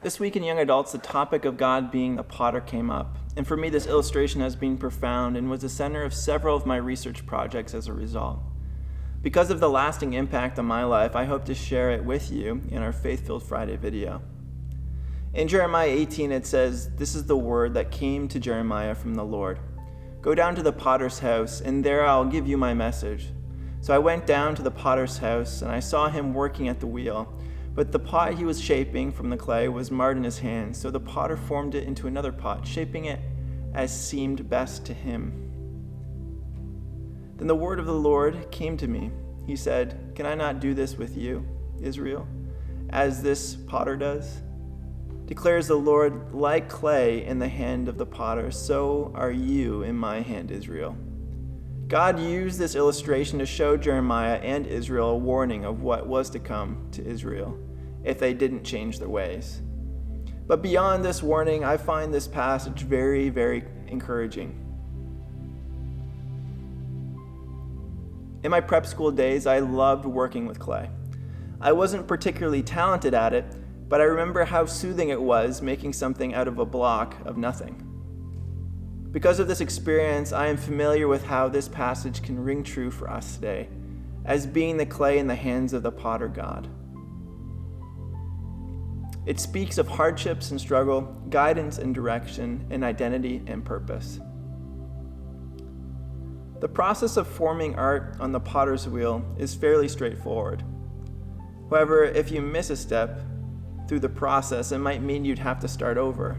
This week in Young Adults, the topic of God being the potter came up, and for me this illustration has been profound and was the center of several of my research projects as a result. Because of the lasting impact on my life, I hope to share it with you in our Faith-Filled Friday video. In Jeremiah 18 it says, "This is the word that came to Jeremiah from the Lord. Go down to the potter's house, and there I'll give you my message." So I went down to the potter's house, and I saw him working at the wheel. But the pot he was shaping from the clay was marred in his hands, so the potter formed it into another pot, shaping it as seemed best to him. Then the word of the Lord came to me. He said, "Can I not do this with you, Israel, as this potter does? Declares the Lord, like clay in the hand of the potter, so are you in my hand, Israel." God used this illustration to show Jeremiah and Israel a warning of what was to come to Israel if they didn't change their ways. But beyond this warning, I find this passage very, very encouraging. In my prep school days, I loved working with clay. I wasn't particularly talented at it, but I remember how soothing it was making something out of a block of nothing. Because of this experience, I am familiar with how this passage can ring true for us today, as being the clay in the hands of the potter God. It speaks of hardships and struggle, guidance and direction, and identity and purpose. The process of forming art on the potter's wheel is fairly straightforward. However, if you miss a step through the process, it might mean you'd have to start over.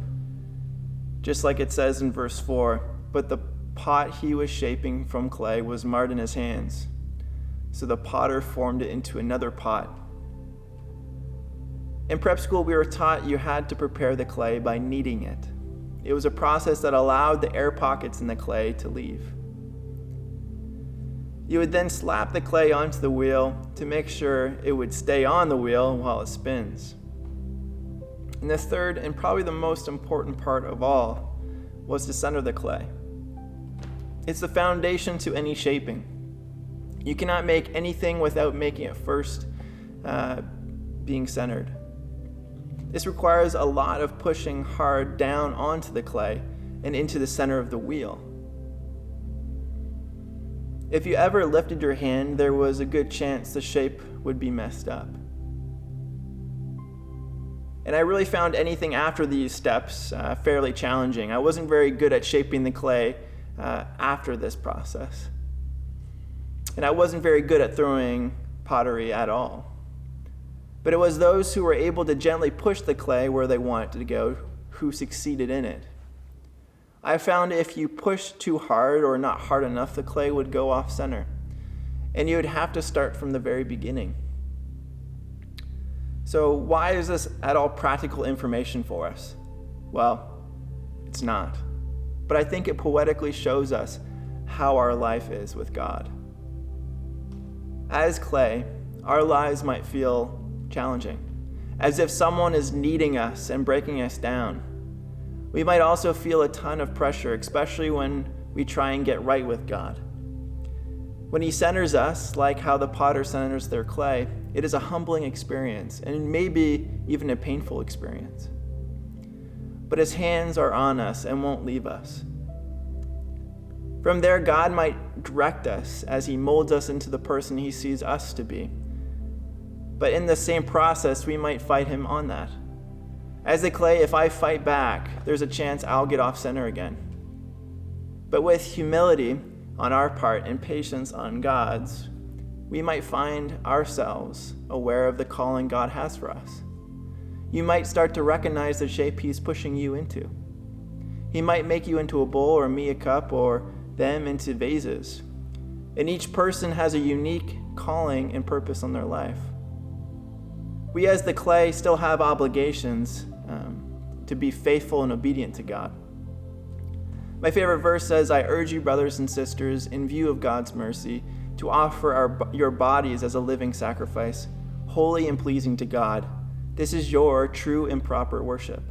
Just like it says in verse 4, "But the pot he was shaping from clay was marred in his hands, so the potter formed it into another pot." In prep school, we were taught you had to prepare the clay by kneading it. It was a process that allowed the air pockets in the clay to leave. You would then slap the clay onto the wheel to make sure it would stay on the wheel while it spins. And the third, and probably the most important part of all, was to center the clay. It's the foundation to any shaping. You cannot make anything without making it first being centered. This requires a lot of pushing hard down onto the clay and into the center of the wheel. If you ever lifted your hand, there was a good chance the shape would be messed up. And I really found anything after these steps fairly challenging. I wasn't very good at shaping the clay after this process. And I wasn't very good at throwing pottery at all. But it was those who were able to gently push the clay where they wanted to go who succeeded in it. I found if you pushed too hard or not hard enough, the clay would go off center. And you would have to start from the very beginning. So why is this at all practical information for us? Well, it's not. But I think it poetically shows us how our life is with God. As clay, our lives might feel challenging, as if someone is kneading us and breaking us down. We might also feel a ton of pressure, especially when we try and get right with God. When he centers us, like how the potter centers their clay, it is a humbling experience, and maybe even a painful experience. But his hands are on us and won't leave us. From there, God might direct us as he molds us into the person he sees us to be. But in the same process, we might fight him on that. As the clay, if I fight back, there's a chance I'll get off center again. But with humility on our part and patience on God's, we might find ourselves aware of the calling God has for us. You might start to recognize the shape he's pushing you into. He might make you into a bowl or me a cup or them into vases. And each person has a unique calling and purpose on their life. We as the clay still have obligations to be faithful and obedient to God. My favorite verse says, "I urge you, brothers and sisters, in view of God's mercy, to offer your bodies as a living sacrifice, holy and pleasing to God. This is your true and proper worship."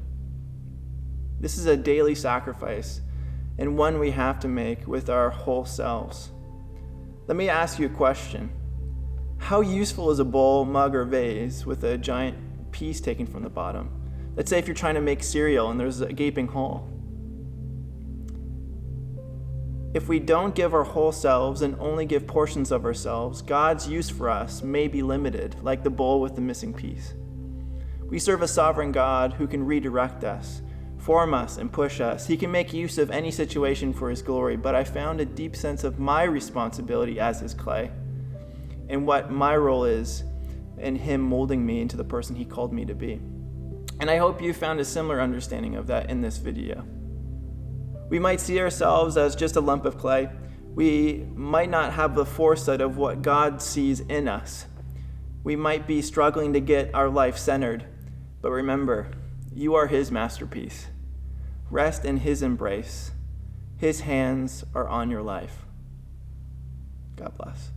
This is a daily sacrifice, and one we have to make with our whole selves. Let me ask you a question. How useful is a bowl, mug, or vase with a giant piece taken from the bottom? Let's say if you're trying to make cereal and there's a gaping hole. If we don't give our whole selves and only give portions of ourselves, God's use for us may be limited, like the bowl with the missing piece. We serve a sovereign God who can redirect us, form us, and push us. He can make use of any situation for his glory, but I found a deep sense of my responsibility as his clay and what my role is in him molding me into the person he called me to be. And I hope you found a similar understanding of that in this video. We might see ourselves as just a lump of clay. We might not have the foresight of what God sees in us. We might be struggling to get our life centered, but remember, you are his masterpiece. Rest in his embrace. His hands are on your life. God bless.